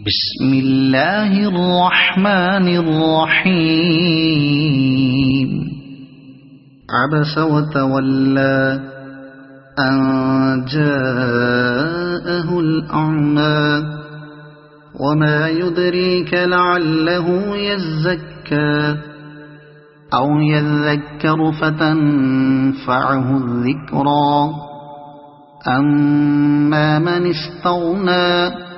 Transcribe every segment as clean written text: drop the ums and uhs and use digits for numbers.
بسم اللہ الرحمن الرحیم عبس وتولى أن جاءه الأعمى وما يدريك لعله يزكى أو يذكر فتنفعه الذكرى أما من استغنى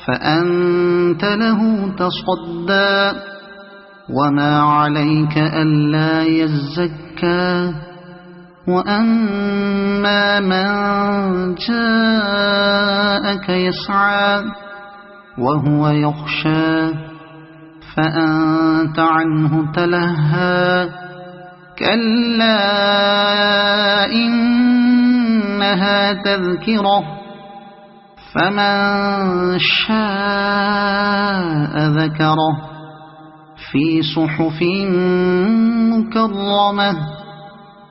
فأنت له تصدى وما عليك ألا يزكى وأما من جاءك يسعى وهو يخشى فأنت عنه تلهى كلا إنها تذكرة فمن شاء ذكره في صحف مكرمة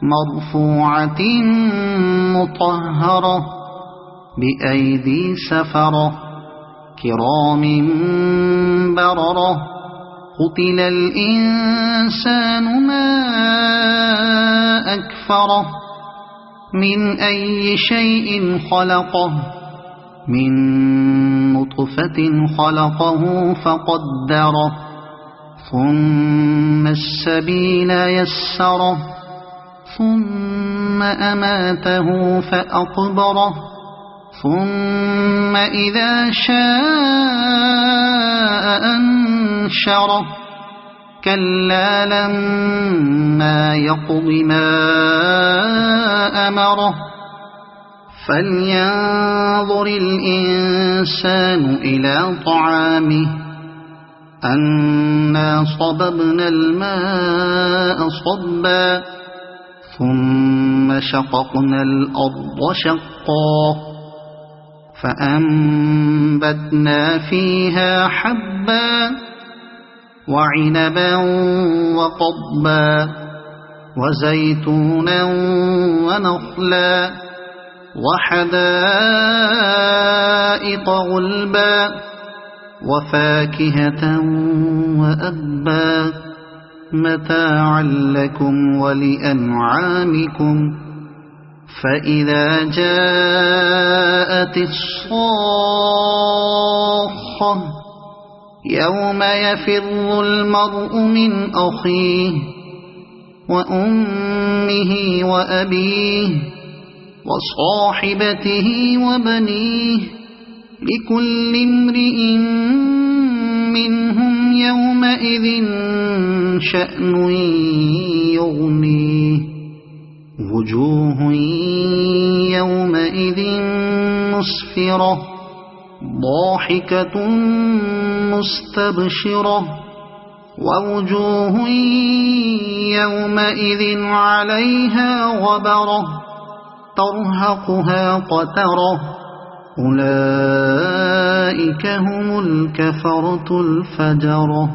مرفوعة مطهرة بأيدي سفرة كرام بررة قتل الإنسان ما أكفره من أي شيء خلقه من نطفة خلقه فقدره ثم السبيل يسره ثم أماته فأقبره ثم إذا شاء أنشره كلا لما يقض ما أمره فلينظر الإنسان إلى طعامه أنا صببنا الماء صبا ثم شققنا الأرض شقا فأنبتنا فيها حبا وعنبا وقضبا وزيتونا ونخلا وحدائق غلبا وفاكهة وأبا متاعا لكم ولأنعامكم فإذا جاءت الصاخة يوم يفر المرء من أخيه وأمه وأبيه وصاحبته وبنيه لكل امرئ منهم يومئذ شأن يغنيه وجوه يومئذ مسفرة ضاحكة مستبشرة ووجوه يومئذ عليها غبرة ترهقها قترة أولئك هم الكفرة الفجرة.